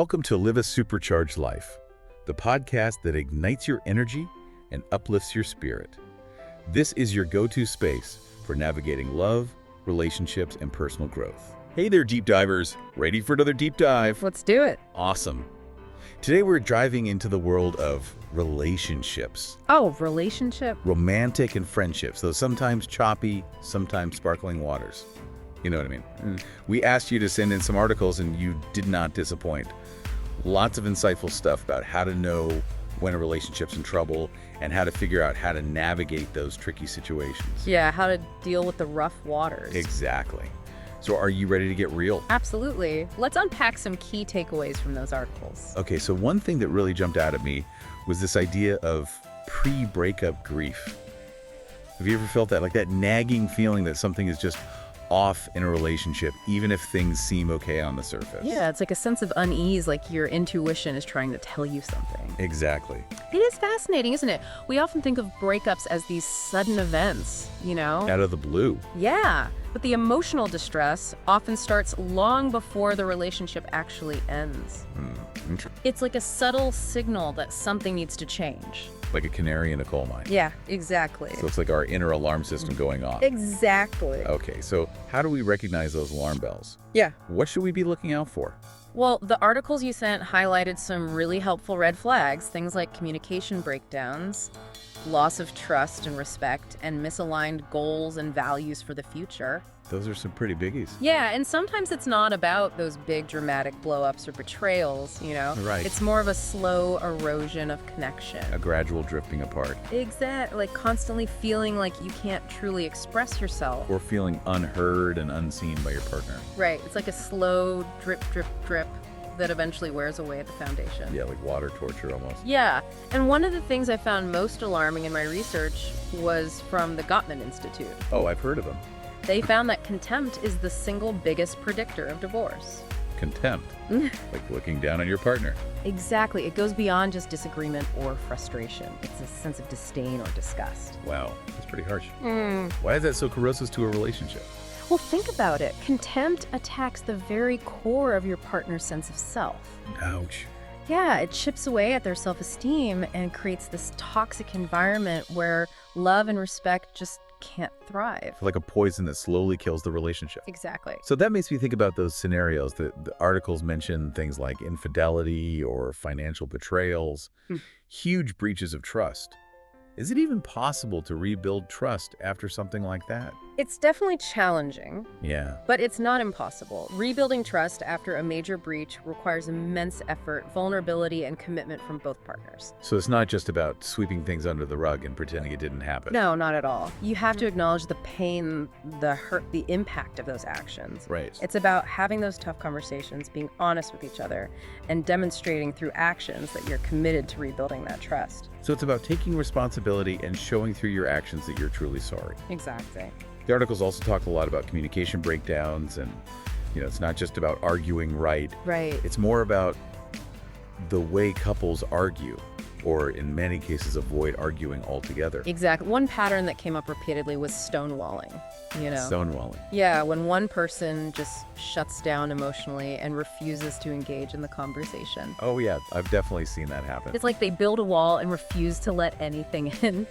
Welcome to Live a Supercharged Life, the podcast that ignites your energy and uplifts your spirit. This is your go-to space for navigating love, relationships, and personal growth. Hey there, deep divers. Ready for another deep dive? Let's do it. Awesome. Today we're driving into the world of relationships. Oh, relationship? Romantic and friendships, though sometimes choppy, sometimes sparkling waters. You know what I mean? We asked you to send in some articles and you did not disappoint. Lots of insightful stuff about how to know when a relationship's in trouble and how to figure out how to navigate those tricky situations. Yeah, how to deal with the rough waters. Exactly. So are you ready to get real? Absolutely. Let's unpack some key takeaways from those articles. Okay, so one thing that really jumped out at me was this idea of pre-breakup grief. Have you ever felt that? Like that nagging feeling that something is just off in a relationship, even if things seem okay on the surface. Yeah, it's like a sense of unease, like your intuition is trying to tell you something. Exactly. It is fascinating, isn't it? We often think of breakups as these sudden events, you know? Out of the blue. Yeah, but the emotional distress often starts long before the relationship actually ends. It's like a subtle signal that something needs to change. Like a canary in a coal mine. Yeah, exactly. So it's like our inner alarm system going off. Exactly. Okay, so how do we recognize those alarm bells? Yeah. What should we be looking out for? Well, the articles you sent highlighted some really helpful red flags, things like communication breakdowns, loss of trust and respect, and misaligned goals and values for the future. Those are some pretty biggies. Yeah, and sometimes it's not about those big dramatic blow-ups or betrayals, you know? Right. It's more of a slow erosion of connection. A gradual drifting apart. Exactly, like constantly feeling like you can't truly express yourself. Or feeling unheard and unseen by your partner. Right, it's like a slow drip, drip, drip that eventually wears away at the foundation. Yeah, like water torture almost. Yeah, and one of the things I found most alarming in my research was from the Gottman Institute. Oh, I've heard of them. They found that contempt is the single biggest predictor of divorce. Contempt. Like looking down on your partner. Exactly. It goes beyond just disagreement or frustration. It's a sense of disdain or disgust. Wow, that's pretty harsh. Why is that so corrosive to a relationship? Well, think about it. Contempt attacks the very core of your partner's sense of self. Ouch. Yeah, it chips away at their self-esteem and creates this toxic environment where love and respect just can't thrive. Like a poison that slowly kills the relationship. Exactly. So that makes me think about those scenarios. The articles mention things like infidelity or financial betrayals, huge breaches of trust. Is it even possible to rebuild trust after something like that? It's definitely challenging, Yeah. but it's not impossible. Rebuilding trust after a major breach requires immense effort, vulnerability, and commitment from both partners. So it's not just about sweeping things under the rug and pretending it didn't happen. No, not at all. You have to acknowledge the pain, the hurt, the impact of those actions. Right. It's about having those tough conversations, being honest with each other, and demonstrating through actions that you're committed to rebuilding that trust. So it's about taking responsibility and showing through your actions that you're truly sorry. Exactly. The articles also talk a lot about communication breakdowns and, it's not just about arguing right. Right. It's more about the way couples argue, or in many cases avoid arguing altogether. Exactly. One pattern that came up repeatedly was stonewalling, Stonewalling. Yeah, when one person just shuts down emotionally and refuses to engage in the conversation. Oh yeah, I've definitely seen that happen. It's like they build a wall and refuse to let anything in.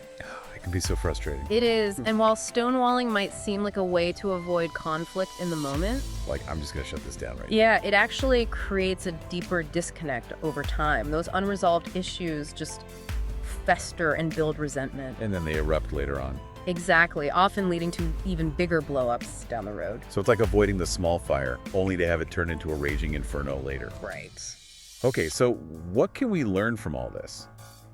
It can be so frustrating. It is, and while stonewalling might seem like a way to avoid conflict in the moment, Like, I'm just gonna shut this down right now. yeah, it actually creates a deeper disconnect over time. Those unresolved issues just fester and build resentment. And then they erupt later on. Exactly, often leading to even bigger blow-ups down the road. So it's like avoiding the small fire, only to have it turn into a raging inferno later. Right. Okay, so what can we learn from all this?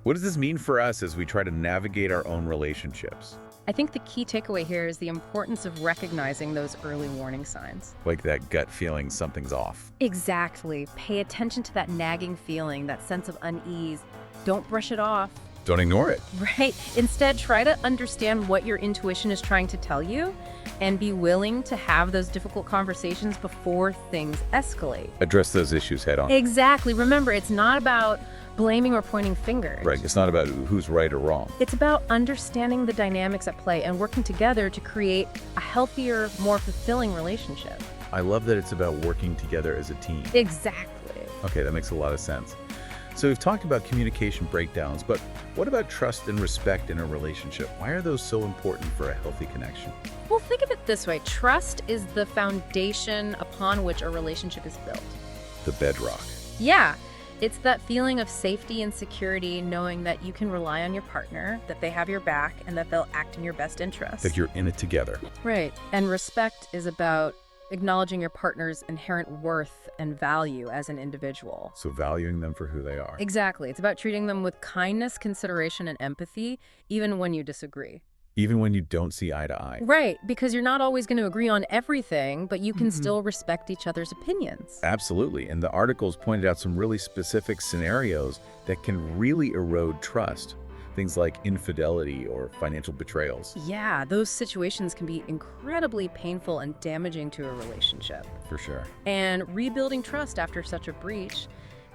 What does this mean for us as we try to navigate our own relationships? I think the key takeaway here is the importance of recognizing those early warning signs. Like that gut feeling something's off. Exactly. Pay attention to that nagging feeling, that sense of unease. Don't brush it off. Don't ignore it. Right. Instead, try to understand what your intuition is trying to tell you and be willing to have those difficult conversations before things escalate. Address those issues head on. Exactly. Remember, it's not about blaming or pointing fingers. Right. It's not about who's right or wrong. It's about understanding the dynamics at play and working together to create a healthier, more fulfilling relationship. I love that it's about working together as a team. Exactly. Okay, that makes a lot of sense. So we've talked about communication breakdowns, but what about trust and respect in a relationship? Why are those so important for a healthy connection? Well, think of it this way. Trust is the foundation upon which a relationship is built. The bedrock. Yeah, it's that feeling of safety and security, knowing that you can rely on your partner, that they have your back, and that they'll act in your best interest. That you're in it together. Right. And respect is about acknowledging your partner's inherent worth and value as an individual. So valuing them for who they are. Exactly. It's about treating them with kindness, consideration, and empathy, even when you disagree. Even when you don't see eye to eye. Right, because you're not always going to agree on everything, but you can still respect each other's opinions. Absolutely. And the articles pointed out some really specific scenarios that can really erode trust. Things like infidelity or financial betrayals. Yeah, those situations can be incredibly painful and damaging to a relationship. For sure. And rebuilding trust after such a breach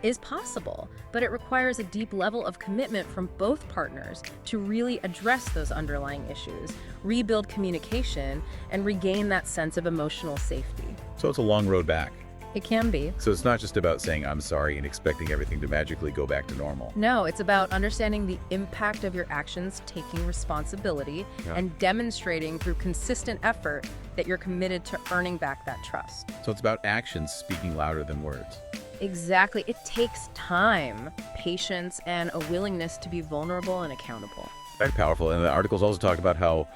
is possible, but it requires a deep level of commitment from both partners to really address those underlying issues, rebuild communication, and regain that sense of emotional safety. So it's a long road back. It can be. So it's not just about saying I'm sorry and expecting everything to magically go back to normal. No, it's about understanding the impact of your actions, taking responsibility, and demonstrating through consistent effort that you're committed to earning back that trust. So it's about actions speaking louder than words. Exactly. It takes time, patience, and a willingness to be vulnerable and accountable. Very powerful. And the articles also talk about how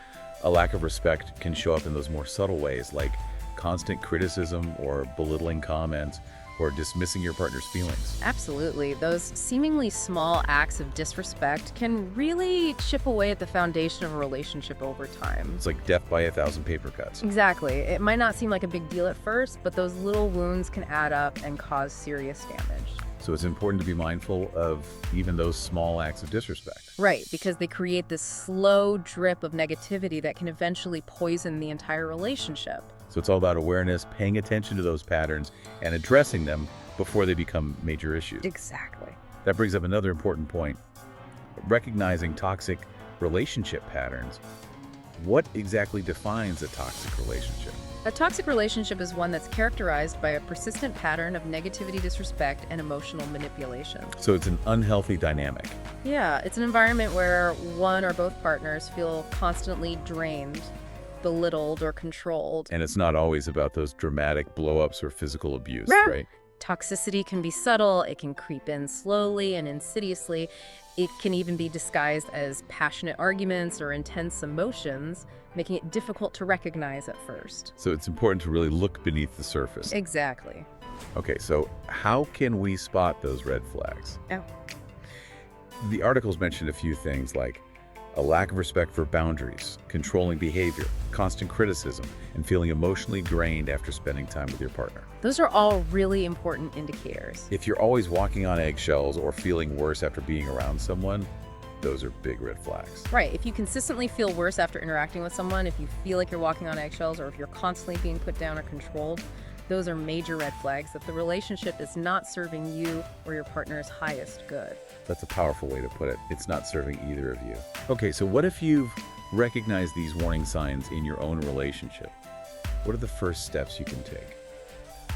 a lack of respect can show up in those more subtle ways, like constant criticism or belittling comments or dismissing your partner's feelings. Absolutely. Those seemingly small acts of disrespect can really chip away at the foundation of a relationship over time. It's like death by 1,000 paper cuts. Exactly. It might not seem like a big deal at first, but those little wounds can add up and cause serious damage. So it's important to be mindful of even those small acts of disrespect. Right, because they create this slow drip of negativity that can eventually poison the entire relationship. So it's all about awareness, paying attention to those patterns, and addressing them before they become major issues. Exactly. That brings up another important point. Recognizing toxic relationship patterns. What exactly defines a toxic relationship? A toxic relationship is one that's characterized by a persistent pattern of negativity, disrespect, and emotional manipulation. So it's an unhealthy dynamic. Yeah, it's an environment where one or both partners feel constantly drained, belittled, or controlled. And it's not always about those dramatic blow-ups or physical abuse, right? Toxicity can be subtle, it can creep in slowly and insidiously. It can even be disguised as passionate arguments or intense emotions, making it difficult to recognize at first. So it's important to really look beneath the surface. Exactly. Okay, so how can we spot those red flags? Oh. The articles mentioned a few things like a lack of respect for boundaries, controlling behavior, constant criticism, and feeling emotionally drained after spending time with your partner. Those are all really important indicators. If you're always walking on eggshells or feeling worse after being around someone, those are big red flags. Right. If you consistently feel worse after interacting with someone, if you feel like you're walking on eggshells, or if you're constantly being put down or controlled, those are major red flags that the relationship is not serving you or your partner's highest good. That's a powerful way to put it. It's not serving either of you. Okay, so what if you've recognized these warning signs in your own relationship? What are the first steps you can take?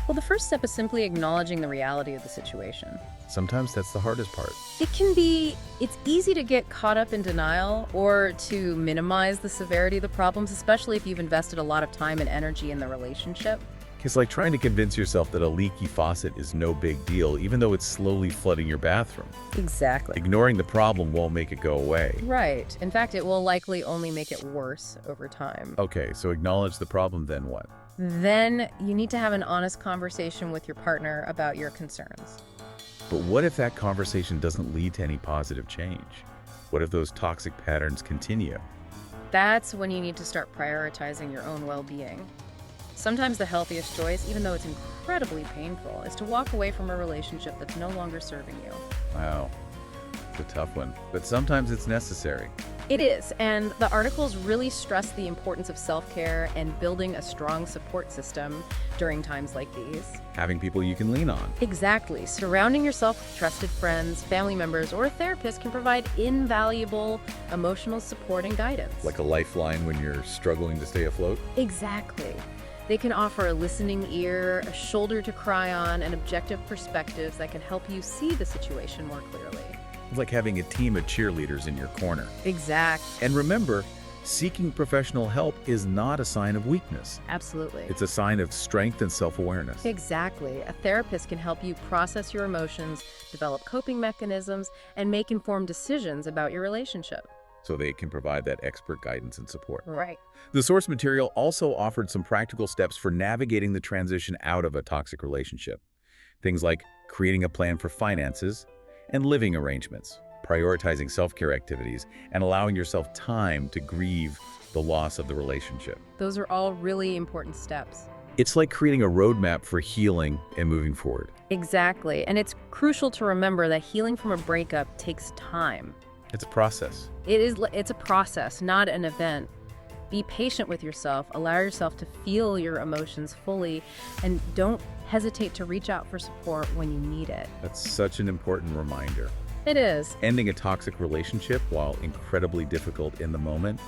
Well, the first step is simply acknowledging the reality of the situation. Sometimes that's the hardest part. It's easy to get caught up in denial or to minimize the severity of the problems, especially if you've invested a lot of time and energy in the relationship. It's like trying to convince yourself that a leaky faucet is no big deal, even though it's slowly flooding your bathroom. Exactly. Ignoring the problem won't make it go away. Right. In fact, it will likely only make it worse over time. Okay, so acknowledge the problem, then what? Then you need to have an honest conversation with your partner about your concerns. But what if that conversation doesn't lead to any positive change? What if those toxic patterns continue? That's when you need to start prioritizing your own well-being. Sometimes the healthiest choice, even though it's incredibly painful, is to walk away from a relationship that's no longer serving you. Wow, it's a tough one, but sometimes it's necessary. It is, and the articles really stress the importance of self-care and building a strong support system during times like these. Having people you can lean on. Exactly. Surrounding yourself with trusted friends, family members, or a therapist can provide invaluable emotional support and guidance. Like a lifeline when you're struggling to stay afloat? Exactly. They can offer a listening ear, a shoulder to cry on, and objective perspectives that can help you see the situation more clearly. It's like having a team of cheerleaders in your corner. Exact. And remember, seeking professional help is not a sign of weakness. Absolutely. It's a sign of strength and self-awareness. Exactly. A therapist can help you process your emotions, develop coping mechanisms, and make informed decisions about your relationship. So they can provide that expert guidance and support. Right. The source material also offered some practical steps for navigating the transition out of a toxic relationship. Things like creating a plan for finances and living arrangements, prioritizing self-care activities, and allowing yourself time to grieve the loss of the relationship. Those are all really important steps. It's like creating a roadmap for healing and moving forward. Exactly. And it's crucial to remember that healing from a breakup takes time. It's a process. It's a process, not an event. Be patient with yourself, allow yourself to feel your emotions fully, and don't hesitate to reach out for support when you need it. That's such an important reminder. It is. Ending a toxic relationship, while incredibly difficult in the moment,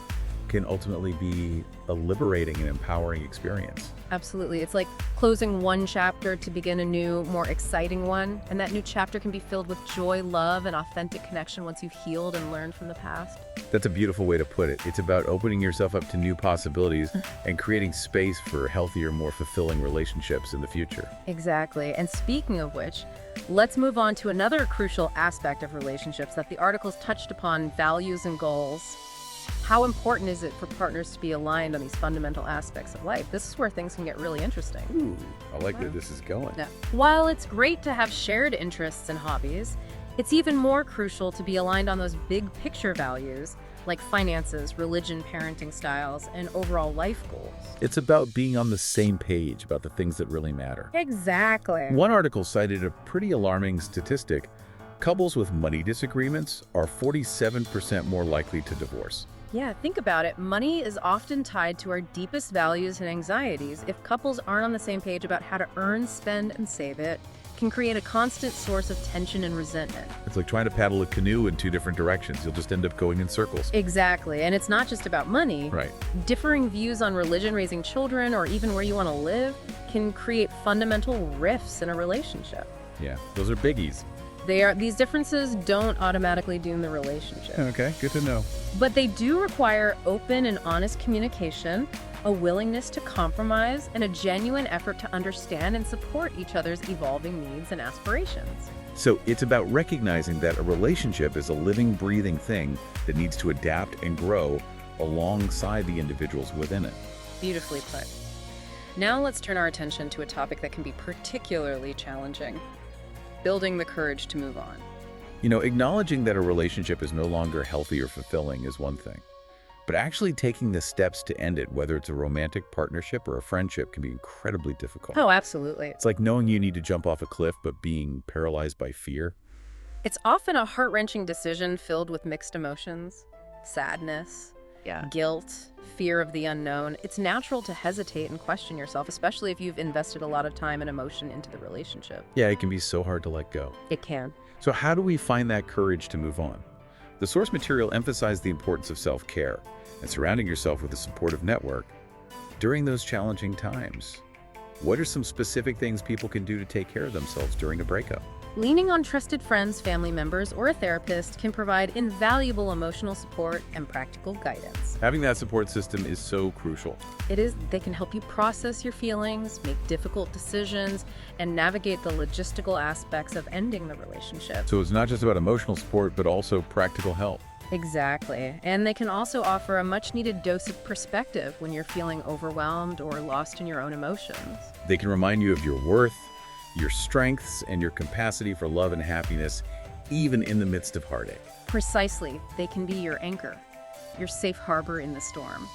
can ultimately be a liberating and empowering experience. Absolutely. It's like closing one chapter to begin a new, more exciting one. And that new chapter can be filled with joy, love, and authentic connection once you've healed and learned from the past. That's a beautiful way to put it. It's about opening yourself up to new possibilities and creating space for healthier, more fulfilling relationships in the future. Exactly. And speaking of which, let's move on to another crucial aspect of relationships that the articles touched upon: values and goals. How important is it for partners to be aligned on these fundamental aspects of life? This is where things can get really interesting. Ooh, I like where this is going. Now, while it's great to have shared interests and hobbies, it's even more crucial to be aligned on those big picture values like finances, religion, parenting styles, and overall life goals. It's about being on the same page about the things that really matter. Exactly. One article cited a pretty alarming statistic. Couples with money disagreements are 47% more likely to divorce. Yeah, think about it. Money is often tied to our deepest values and anxieties. If couples aren't on the same page about how to earn, spend, and save it, can create a constant source of tension and resentment. It's like trying to paddle a canoe in two different directions. You'll just end up going in circles. Exactly. And it's not just about money. Right. Differing views on religion, raising children, or even where you want to live can create fundamental rifts in a relationship. Yeah, those are biggies. These differences don't automatically doom the relationship. Okay, good to know. But they do require open and honest communication, a willingness to compromise, and a genuine effort to understand and support each other's evolving needs and aspirations. So it's about recognizing that a relationship is a living, breathing thing that needs to adapt and grow alongside the individuals within it. Beautifully put. Now let's turn our attention to a topic that can be particularly challenging: building the courage to move on. You know, acknowledging that a relationship is no longer healthy or fulfilling is one thing, but actually taking the steps to end it, whether it's a romantic partnership or a friendship, can be incredibly difficult. Oh, absolutely. It's like knowing you need to jump off a cliff, but being paralyzed by fear. It's often a heart-wrenching decision filled with mixed emotions: sadness, guilt, fear of the unknown. It's natural to hesitate and question yourself, especially if you've invested a lot of time and emotion into the relationship. Yeah, it can be so hard to let go. It can. So how do we find that courage to move on? The source material emphasized the importance of self-care and surrounding yourself with a supportive network during those challenging times. What are some specific things people can do to take care of themselves during a breakup? Leaning on trusted friends, family members, or a therapist can provide invaluable emotional support and practical guidance. Having that support system is so crucial. They can help you process your feelings, make difficult decisions, and navigate the logistical aspects of ending the relationship. So it's not just about emotional support, but also practical help. Exactly. And they can also offer a much-needed dose of perspective when you're feeling overwhelmed or lost in your own emotions. They can remind you of your worth, your strengths, and your capacity for love and happiness, even in the midst of heartache. Precisely. They can be your anchor, your safe harbor in the storm.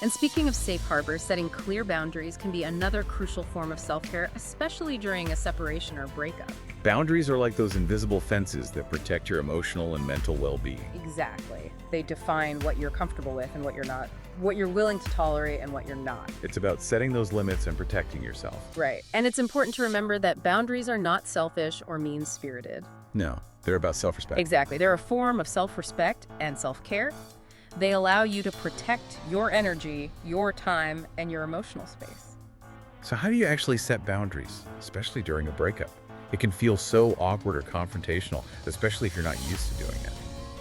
And speaking of safe harbors, setting clear boundaries can be another crucial form of self-care, especially during a separation or breakup. Boundaries are like those invisible fences that protect your emotional and mental well-being. Exactly. They define what you're comfortable with and what you're not, what you're willing to tolerate and what you're not. It's about setting those limits and protecting yourself. Right. And it's important to remember that boundaries are not selfish or mean-spirited. No, they're about self-respect. Exactly. They're a form of self-respect and self-care. They allow you to protect your energy, your time, and your emotional space. So how do you actually set boundaries, especially during a breakup? It can feel so awkward or confrontational, especially if you're not used to doing it.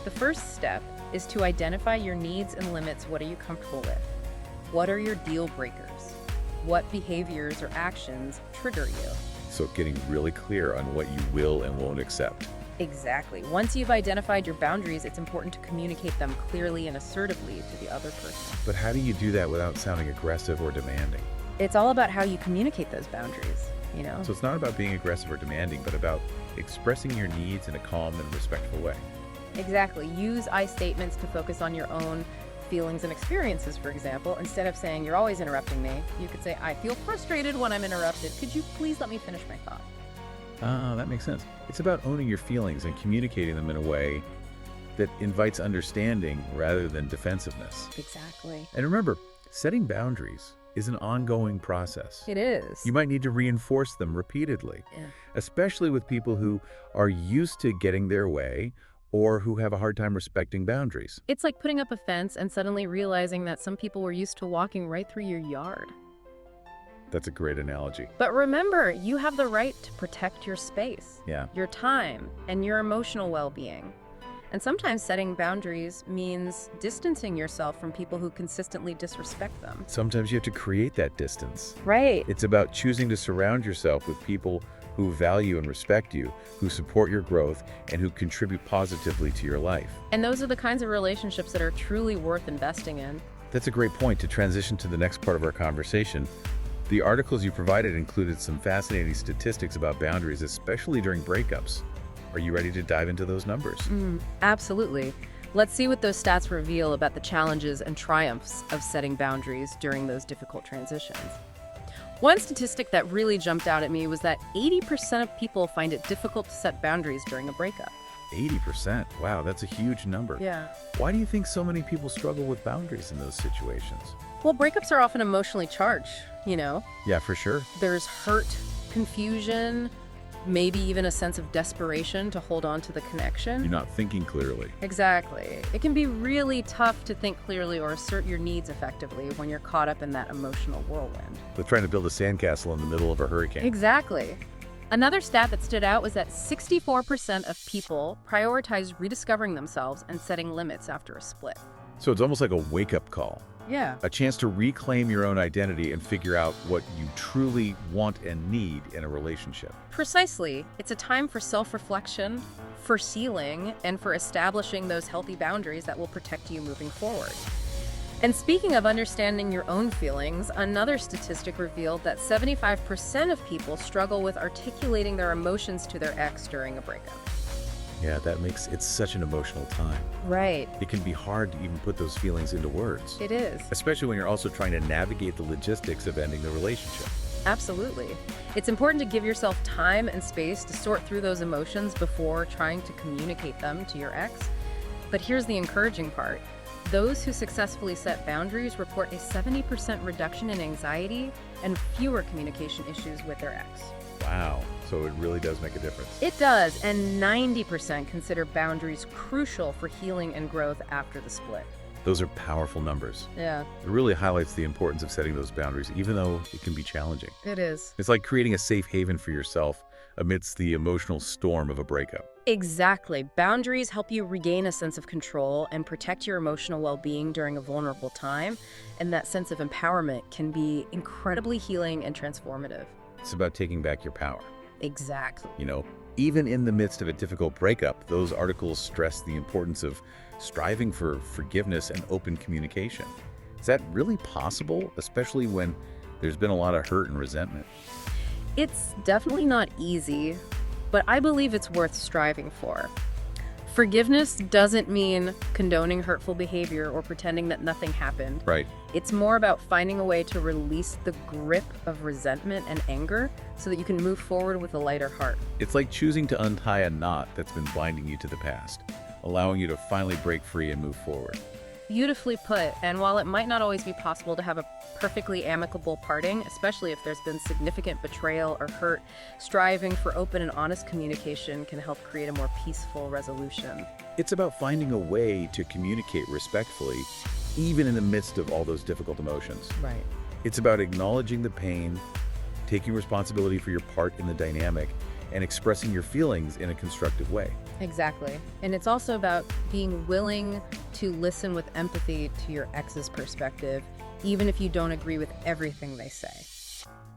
The first step is to identify your needs and limits. What are you comfortable with? What are your deal breakers? What behaviors or actions trigger you? So getting really clear on what you will and won't accept. Exactly. Once you've identified your boundaries, it's important to communicate them clearly and assertively to the other person. But how do you do that without sounding aggressive or demanding? It's all about how you communicate those boundaries, you know? So it's not about being aggressive or demanding, but about expressing your needs in a calm and respectful way. Exactly. Use I statements to focus on your own feelings and experiences, for example. Instead of saying, "You're always interrupting me," you could say, "I feel frustrated when I'm interrupted. Could you please let me finish my thought?" Ah, that makes sense. It's about owning your feelings and communicating them in a way that invites understanding rather than defensiveness. Exactly. And remember, setting boundaries is an ongoing process. It is. You might need to reinforce them repeatedly, Yeah. especially with people who are used to getting their way or who have a hard time respecting boundaries. It's like putting up a fence and suddenly realizing that some people were used to walking right through your yard. That's a great analogy. But remember, you have the right to protect your space, Yeah. your time, and your emotional well-being. And sometimes setting boundaries means distancing yourself from people who consistently disrespect them. Sometimes you have to create that distance. Right. It's about choosing to surround yourself with people who value and respect you, who support your growth, and who contribute positively to your life. And those are the kinds of relationships that are truly worth investing in. That's a great point to transition to the next part of our conversation. The articles you provided included some fascinating statistics about boundaries, especially during breakups. Are you ready to dive into those numbers? Absolutely. Let's see what those stats reveal about the challenges and triumphs of setting boundaries during those difficult transitions. One statistic that really jumped out at me was that 80% of people find it difficult to set boundaries during a breakup. 80%. Wow, that's a huge number. Yeah. Why do you think so many people struggle with boundaries in those situations? Well, breakups are often emotionally charged, you know? Yeah, for sure. There's hurt, confusion, maybe even a sense of desperation to hold on to the connection. You're not thinking clearly. Exactly. It can be really tough to think clearly or assert your needs effectively when you're caught up in that emotional whirlwind. They're trying to build a sandcastle in the middle of a hurricane. Exactly. Another stat that stood out was that 64% of people prioritize rediscovering themselves and setting limits after a split. So it's almost like a wake-up call. Yeah. A chance to reclaim your own identity and figure out what you truly want and need in a relationship. Precisely. It's a time for self-reflection, for sealing, and for establishing those healthy boundaries that will protect you moving forward. And speaking of understanding your own feelings, another statistic revealed that 75% of people struggle with articulating their emotions to their ex during a breakup. Yeah, that makes it such an emotional time. Right. It can be hard to even put those feelings into words, It is. especially when you're also trying to navigate the logistics of ending the relationship. Absolutely. It's important to give yourself time and space to sort through those emotions before trying to communicate them to your ex. But here's the encouraging part. Those who successfully set boundaries report a 70% reduction in anxiety and fewer communication issues with their ex. Wow, so it really does make a difference. It does, and 90% consider boundaries crucial for healing and growth after the split. Those are powerful numbers. Yeah, It really highlights the importance of setting those boundaries, even though it can be challenging. it is. It's like creating a safe haven for yourself amidst the emotional storm of a breakup. Exactly. Boundaries help you regain a sense of control and protect your emotional well-being during a vulnerable time, and that sense of empowerment can be incredibly healing and transformative. It's about taking back your power. Exactly. Even in the midst of a difficult breakup, those articles stress the importance of striving for forgiveness and open communication. Is that really possible, especially when there's been a lot of hurt and resentment? It's definitely not easy, but I believe it's worth striving for. Forgiveness doesn't mean condoning hurtful behavior or pretending that nothing happened. Right. It's more about finding a way to release the grip of resentment and anger so that you can move forward with a lighter heart. It's like choosing to untie a knot that's been binding you to the past, allowing you to finally break free and move forward. Beautifully put, and while it might not always be possible to have a perfectly amicable parting, especially if there's been significant betrayal or hurt, striving for open and honest communication can help create a more peaceful resolution. It's about finding a way to communicate respectfully, even in the midst of all those difficult emotions. Right. It's about acknowledging the pain, taking responsibility for your part in the dynamic, and expressing your feelings in a constructive way. Exactly. And it's also about being willing to listen with empathy to your ex's perspective, even if you don't agree with everything they say.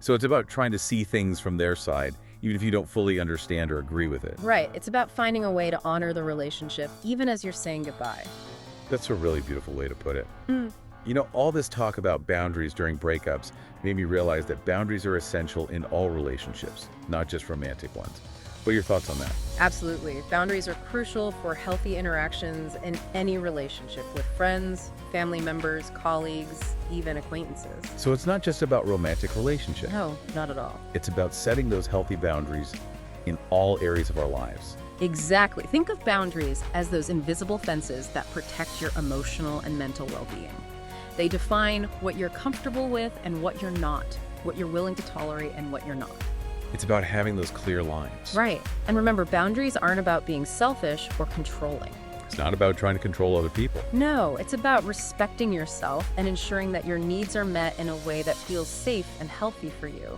So it's about trying to see things from their side, even if you don't fully understand or agree with it. Right. It's about finding a way to honor the relationship, even as you're saying goodbye. That's a really beautiful way to put it. Mm. You know, all this talk about boundaries during breakups made me realize that boundaries are essential in all relationships, not just romantic ones. What are your thoughts on that? Absolutely. Boundaries are crucial for healthy interactions in any relationship with friends, family members, colleagues, even acquaintances. So it's not just about romantic relationships. No, not at all. It's about setting those healthy boundaries in all areas of our lives. Exactly. Think of boundaries as those invisible fences that protect your emotional and mental well-being. They define what you're comfortable with and what you're not, what you're willing to tolerate and what you're not. It's about having those clear lines. Right. And remember, boundaries aren't about being selfish or controlling. It's not about trying to control other people. No, it's about respecting yourself and ensuring that your needs are met in a way that feels safe and healthy for you.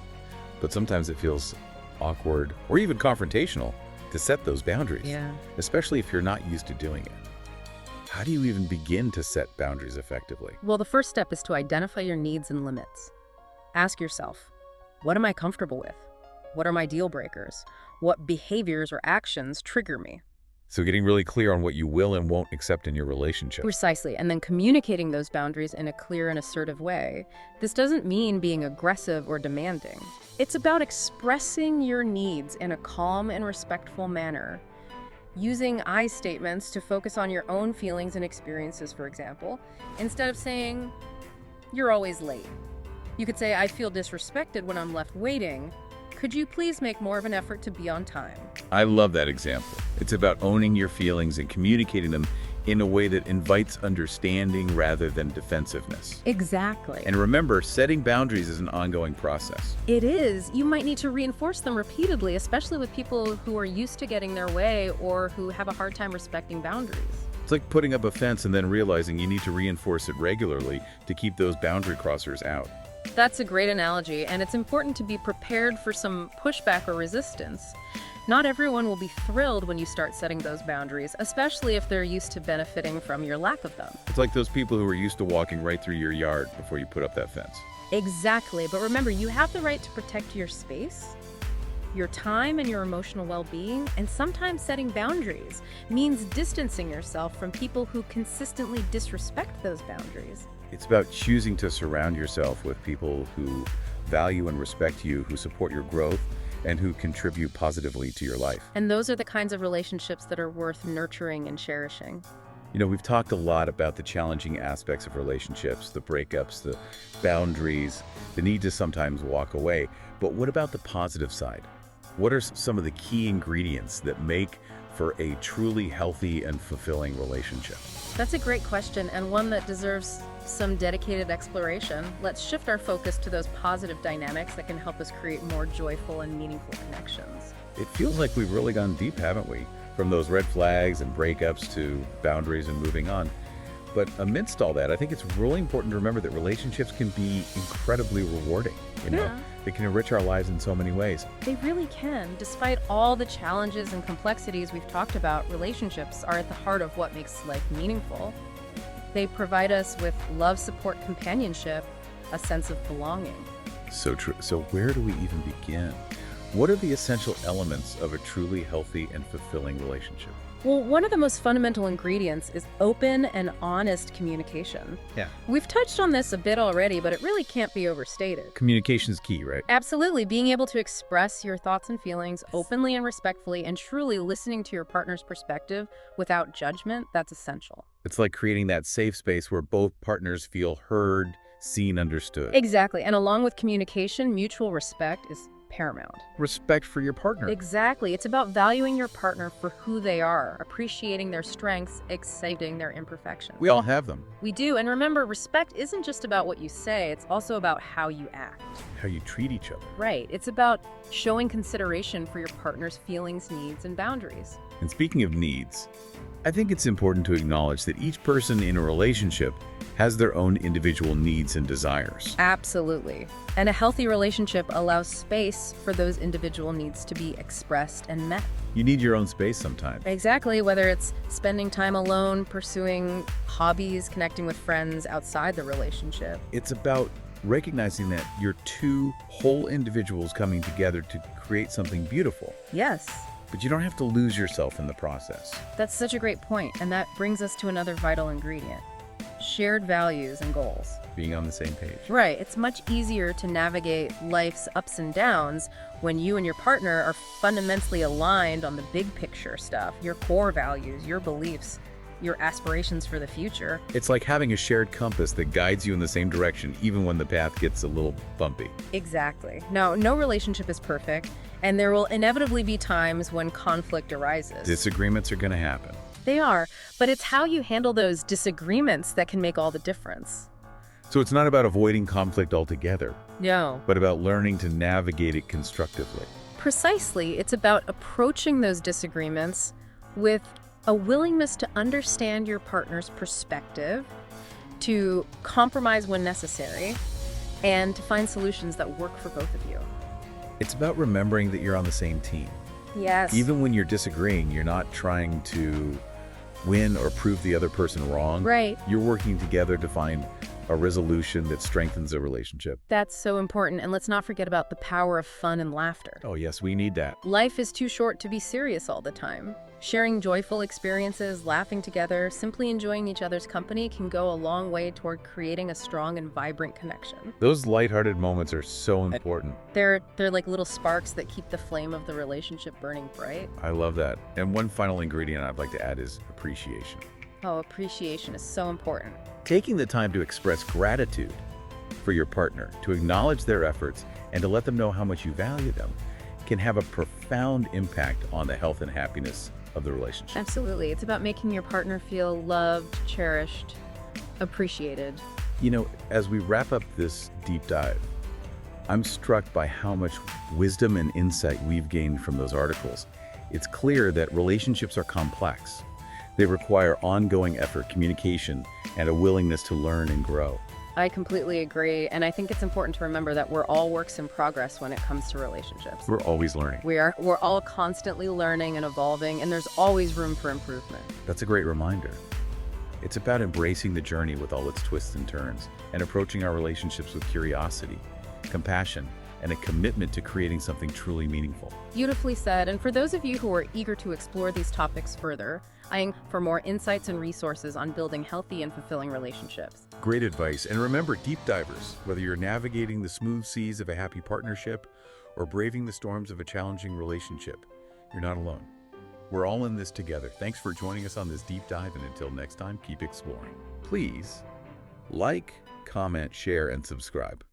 But sometimes it feels awkward or even confrontational to set those boundaries, especially if you're not used to doing it. How do you even begin to set boundaries effectively? Well, the first step is to identify your needs and limits. Ask yourself, what am I comfortable with? What are my deal breakers? What behaviors or actions trigger me? So getting really clear on what you will and won't accept in your relationship. Precisely, and then communicating those boundaries in a clear and assertive way. This doesn't mean being aggressive or demanding. It's about expressing your needs in a calm and respectful manner. Using I statements to focus on your own feelings and experiences, for example, instead of saying, "You're always late." You could say, "I feel disrespected when I'm left waiting. Could you please make more of an effort to be on time?" I love that example. It's about owning your feelings and communicating them in a way that invites understanding rather than defensiveness. Exactly. And remember, setting boundaries is an ongoing process. It is. You might need to reinforce them repeatedly, especially with people who are used to getting their way or who have a hard time respecting boundaries. It's like putting up a fence and then realizing you need to reinforce it regularly to keep those boundary crossers out. That's a great analogy, and it's important to be prepared for some pushback or resistance. Not everyone will be thrilled when you start setting those boundaries, especially if they're used to benefiting from your lack of them. It's like those people who are used to walking right through your yard before you put up that fence. Exactly, but remember, you have the right to protect your space, your time, and your emotional well-being, and sometimes setting boundaries means distancing yourself from people who consistently disrespect those boundaries. It's about choosing to surround yourself with people who value and respect you, who support your growth, and who contribute positively to your life. And those are the kinds of relationships that are worth nurturing and cherishing. You know, we've talked a lot about the challenging aspects of relationships, the breakups, the boundaries, the need to sometimes walk away. But what about the positive side? What are some of the key ingredients that make for a truly healthy and fulfilling relationship? That's a great question, and one that deserves some dedicated exploration. Let's shift our focus to those positive dynamics that can help us create more joyful and meaningful connections. It feels like we've really gone deep, haven't we? From those red flags and breakups to boundaries and moving on. But amidst all that, I think it's really important to remember that relationships can be incredibly rewarding. They can enrich our lives in so many ways. They really can. Despite all the challenges and complexities we've talked about, relationships are at the heart of what makes life meaningful. They provide us with love, support, companionship, a sense of belonging. So true. So where do we even begin? What are the essential elements of a truly healthy and fulfilling relationship? Well, one of the most fundamental ingredients is open and honest communication. Yeah. We've touched on this a bit already, but it really can't be overstated. Communication's key, right? Absolutely. Being able to express your thoughts and feelings openly and respectfully, and truly listening to your partner's perspective without judgment, that's essential. It's like creating that safe space where both partners feel heard, seen, understood. Exactly. And along with communication, mutual respect is paramount. Respect for your partner. Exactly. It's about valuing your partner for who they are, appreciating their strengths, accepting their imperfections. We all have them. We do. And remember, respect isn't just about what you say, it's also about how you act. How you treat each other. Right. It's about showing consideration for your partner's feelings, needs, and boundaries. And speaking of needs, I think it's important to acknowledge that each person in a relationship has their own individual needs and desires. Absolutely. And a healthy relationship allows space for those individual needs to be expressed and met. You need your own space sometimes. Exactly, whether it's spending time alone, pursuing hobbies, connecting with friends outside the relationship. It's about recognizing that you're two whole individuals coming together to create something beautiful. Yes, But you don't have to lose yourself in the process. that's such a great point, and that brings us to another vital ingredient: shared values and goals. Being on the same page. Right, it's much easier to navigate life's ups and downs when you and your partner are fundamentally aligned on the big picture stuff, your core values, your beliefs, your aspirations for the future. It's like having a shared compass that guides you in the same direction, even when the path gets a little bumpy. Exactly. Now, no relationship is perfect, and there will inevitably be times when conflict arises. Disagreements are going to happen. They are, but it's how you handle those disagreements that can make all the difference. So it's not about avoiding conflict altogether, No. but about learning to navigate it constructively. Precisely, it's about approaching those disagreements with a willingness to understand your partner's perspective, to compromise when necessary, and to find solutions that work for both of you. It's about remembering that you're on the same team. Yes. Even when you're disagreeing, you're not trying to win or prove the other person wrong. Right. You're working together to find a resolution that strengthens a relationship. That's so important, and let's not forget about the power of fun and laughter. Oh, yes, we need that. Life is too short to be serious all the time. Sharing joyful experiences, laughing together, simply enjoying each other's company can go a long way toward creating a strong and vibrant connection. Those lighthearted moments are so important. They're like little sparks that keep the flame of the relationship burning bright. I love that. And one final ingredient I'd like to add is appreciation. Oh, appreciation is so important. Taking the time to express gratitude for your partner, to acknowledge their efforts, and to let them know how much you value them can have a profound impact on the health and happiness of the relationship. Absolutely. It's about making your partner feel loved, cherished, appreciated. You know, as we wrap up this deep dive, I'm struck by how much wisdom and insight we've gained from those articles. It's clear that relationships are complex. They require ongoing effort, communication, and a willingness to learn and grow. I completely agree, and I think it's important to remember that we're all works in progress when it comes to relationships. We're always learning. We're all constantly learning and evolving, and there's always room for improvement. That's a great reminder. It's about embracing the journey with all its twists and turns and approaching our relationships with curiosity, compassion, and a commitment to creating something truly meaningful. Beautifully said, and for those of you who are eager to explore these topics further, I am for more insights and resources on building healthy and fulfilling relationships. Great advice. And remember, deep divers, whether you're navigating the smooth seas of a happy partnership or braving the storms of a challenging relationship, you're not alone. We're all in this together. Thanks for joining us on this deep dive, and until next time, keep exploring. Please like, comment, share, and subscribe.